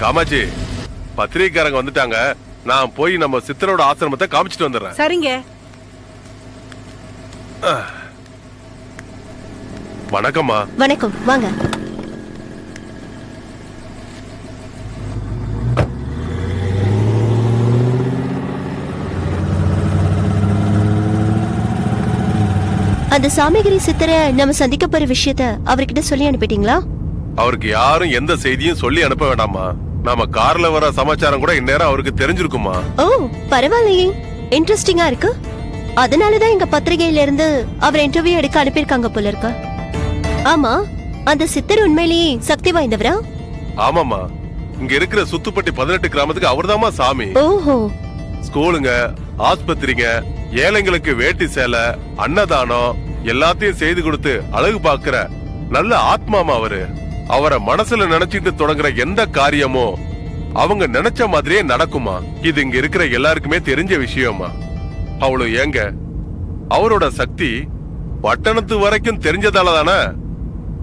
காமாட்சி, பத்திரிகைக்காரங்க வந்துட்டாங்க. நான் போய் நம்ம சித்தரோட ஆசிரமத்தை காமிச்சிட்டு வந்துடுறேன். சரிங்க. வணக்கம்மா. வணக்கம், வாங்க. அந்த சாமிகிரி சித்தரை நம்ம சந்திக்க போற விஷயத்த அவர்கிட்ட சொல்லி அனுப்பிட்டீங்களா? அவருக்கு யாரும் எந்த செய்தியும் சொல்லி அனுப்ப வேண்டாமா. நாம கார்ல வர சமாச்சாரம் கூட இந்நேரம் அவருக்கு தெரிஞ்சிருக்குமா. ஓ, பரவாயில்லையே, இன்ட்ரெஸ்டிங்கா இருக்கு. அதனாலதான் எங்க பத்திரிகையில இருந்து அவர் இன்டர்வியூ எடுக்க அனுப்பியிருக்காங்க போல இருக்கு. ஆமா, அந்த சித்தர் உண்மையிலேயே சக்தி வாய்ந்தவரா? ஆமாமா, இங்க இருக்கிற சுத்துப்பட்டி 18 கிராமத்துக்கு அவர்தாமா சாமி. ஓஹோ. ஸ்கூலுங்க, ஆஸ்பத்திரிங்க, ஏழைங்களுக்கு வேட்டி சேலை, அன்னதானம் எல்லாத்தையும் செய்து கொடுத்து அழகு பாக்குற நல்ல ஆத்மாமா அவரு. அவரை மனசுல நினைச்சிட்டு தொடங்குற எந்த காரியமோ அவங்க நினைச்ச மாதிரியே நடக்குமா. இது இங்க இருக்கிற எல்லாருக்குமே தெரிஞ்ச விஷயமா. அவ்வளவு ஏங்க, அவரோட சக்தி பட்டணத்து வரைக்கும் தெரிஞ்சதால தானே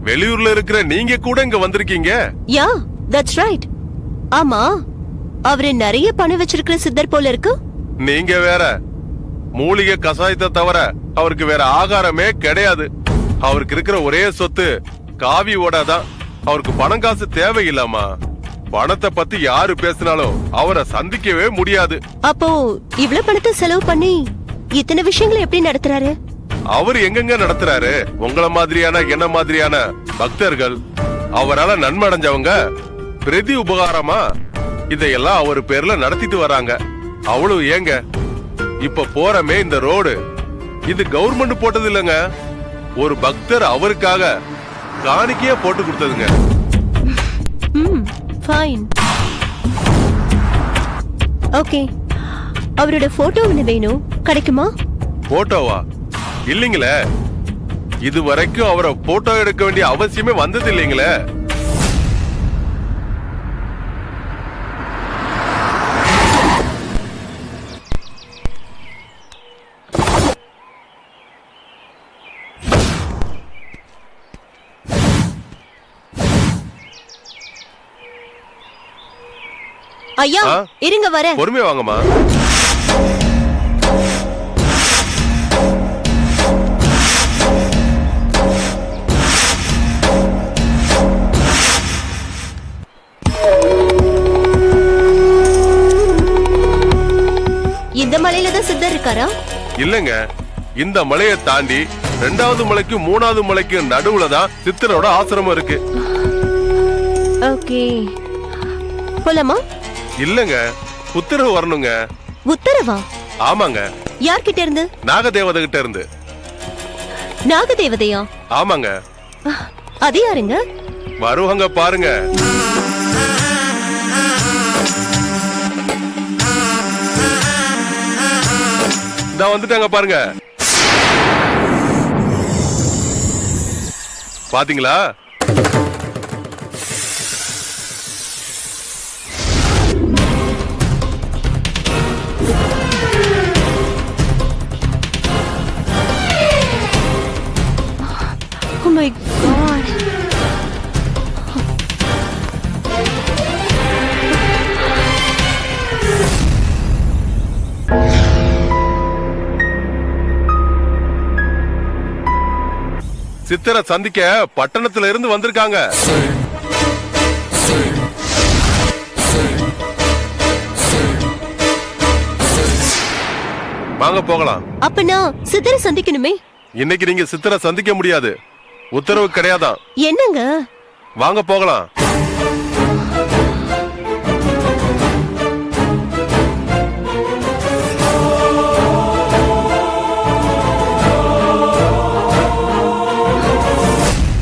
வெளியூர்ல இருக்கிற நீங்க கூட இங்க வந்திருக்கீங்க. யா, தட்ஸ் ரைட். ஆமா, அவரு நிறைய பணம் வச்சிருக்கிற சித்தர் போல இருக்கு. நீங்க வேற, மூலிகை கசாயத்தை தவிர அவருக்கு வேற ஆகாரமே கிடையாது. அவருக்கு இருக்கிற ஒரே சொத்து காவி ஓடாதான். அவருக்கு பணம் காசு தேவையில்லாமா. பணத்தை பத்தி யாரு பேசினாலும் அவரை சந்திக்கவே முடியாது. அப்போ இவ்வளவு பணத்தை செலவு பண்ணி இத்தனை விஷயங்களை எப்படி நடத்துறாரு? அவர் எங்கெங்க நடத்துறாரு? உங்கள மாதிரியான என்ன மாதிரியான பக்தர்கள், அவரால நன்மை அடைஞ்சவங்க பிரதி உபகாரமா இதையெல்லாம் அவர் பேர்ல நடத்திட்டு வராங்க. அவ்வளவு ஏங்க, இப்ப போறமே இந்த ரோடு, இது கவர்மெண்ட் போட்டது இல்லங்க. ஒரு பக்தர் அவருக்காக காணிக்கையா போட்டு கொடுத்ததுங்க. ஃபைன். ஓகே, அவரோட போட்டோ ஒண்ணு வேணும், கிடைக்குமா? போட்டோவா? இல்லீங்களே, இது வரைக்கும் அவரை போட்டோ எடுக்க வேண்டிய அவசியமே வந்தது இல்லீங்களே. ஐயா, இருங்க வர. பொறுமையா வாங்கம்மா. இந்த மலையில தான் சித்தர் இருக்காரா? இல்லங்க, இந்த மலையை தாண்டி 2வது மலைக்கும் 3வது மலைக்கும் நடுவுல தான் சித்தரோட ஆசிரமம் இருக்கு. ஓகே, போலாமா? இல்லங்க, உத்தரவு வரணுங்க. உத்தரவா? ஆமாங்க. யார்கிட்ட இருந்து? நாகதேவதை கிட்ட இருந்து. நாகதேவதையா? ஆமாங்க. அது யாருங்க? வருவாங்க பாருங்க. நான் வந்துட்டாங்க பாருங்க. பாத்தீங்களா? Oh my God. சித்தரை சந்திக்க பட்டணத்துல இருந்து வந்திருக்காங்க. வாங்க போகலாம். அப்பனா சித்தரை சந்திக்கணுமே. இன்னைக்கு நீங்க சித்தரை சந்திக்க முடியாது, உத்தரவு கிடையாதான். என்னங்க? வாங்க போகலாம்.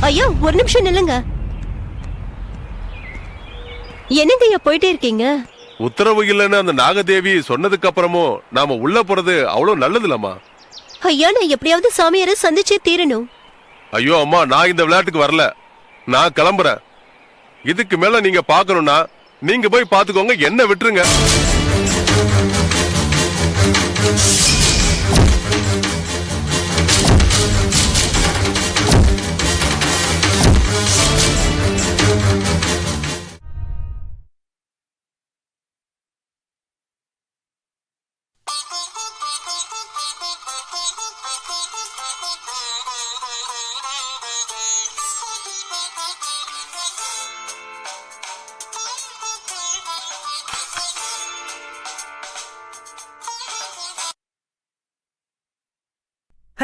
ஐயா, ஒரு நிமிஷம் நில்லுங்க. என்னங்க ஐயா போயிட்டே இருக்கீங்க? உத்தரவு இல்லன்னு அந்த நாகதேவி சொன்னதுக்கு அப்புறமும் நாம உள்ள போறது அவ்வளவு நல்லது இல்லம்மா. ஐயா, நான் எப்படியாவது சாமியாரை சந்திச்சே தீரணும். ஐயோ அம்மா, நான் இந்த விளையாட்டுக்கு வரல, நான் கிளம்புறேன். இதுக்கு மேல நீங்க பாக்கணும்னா நீங்க போய் பாத்துக்கோங்க, என்ன விட்டுருங்க.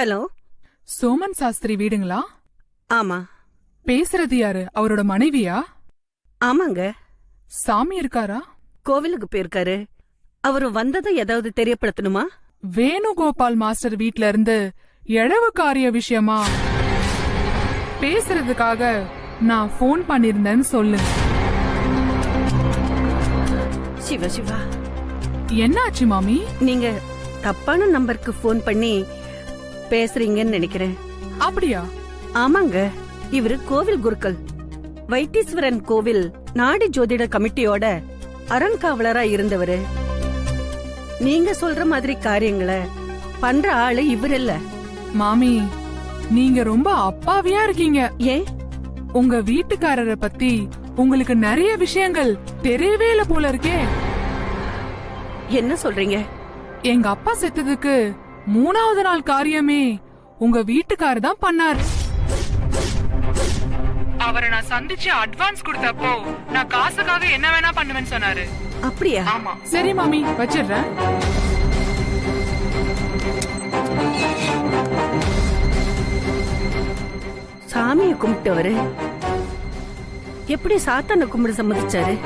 ஹலோ, சோமன் சாஸ்திரி வீடுங்களா? ஆமா. பேசுறது யாரு? அவரோட மனைவியா? ஆமாங்க. சாமி இருக்காரா? கோவிலுக்கு போயிருக்காரு. அவரு வந்ததும் ஏதாவது தெரியப்படுத்தணுமா? வேணுகோபால் மாஸ்டர் வீட்ல இருந்து எழவு காரிய விஷயமா பேசுறதுக்காக நான் போன் பண்ணிருந்தேன்னு சொல்லு. சிவா சிவா, என்னாச்சு மாமி? நீங்க தப்பான நம்பருக்கு போன் பண்ணி பேசுறீங்கன்னு நினைக்கிறேன். அப்படியா? ஆமாங்க, இவரு கோவில் குருக்கள். வைத்தீஸ்வரன் கோவில் நாடி ஜோதிட கமிட்டியோட அறங்காவலரா இருந்தவரு. நீங்க சொல்ற மாதிரி காரியங்களை பண்ற ஆளு இவர் இல்ல. மாமி, நீங்க ரொம்ப அப்பாவியா இருக்கீங்க. ஏன்? உங்க வீட்டுக்காரரை பத்தி உங்களுக்கு நிறைய விஷயங்கள் தெரியவே இல்ல போல இருக்கே. என்ன சொல்றீங்க? எங்க அப்பா செத்ததுக்கு 3வது நாள் காரியமே உங்க வீட்டுக்காரர் தான் பண்ணாரு. அவரை நான் சந்திச்சு அட்வான்ஸ் கொடுத்தப்போ நான் காசுக்காக என்ன வேணா பண்ணுவேன்னு சொன்னாரு. அப்படியா? ஆமா. சரி மாமி, வச்சிடுறேன். சாமியை கும்பிட்டவரு எப்படி சாத்தான கும்பிட சம்மதிச்சாரு?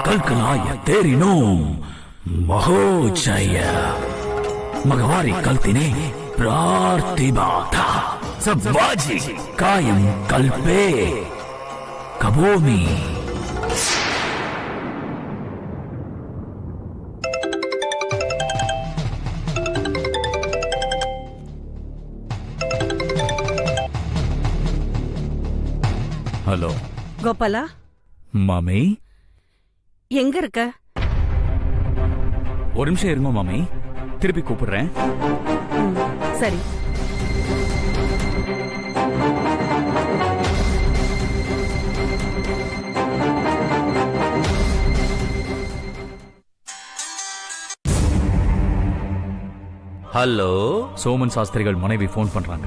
कल्कनाय तेरिनो महोजय मगवारी कल्तिने प्रार्थिबाता सब्वाजी कायम कल्पे कबोमी. हेलो கோபாலா, मामी, எங்க இருக்க? ஒரு நிமிஷம் இருங்க மாமி, திருப்பி கூப்பிடுறேன். சரி. ஹலோ, சோமன் சாஸ்திரிகள் மனைவி போன் பண்றாங்க.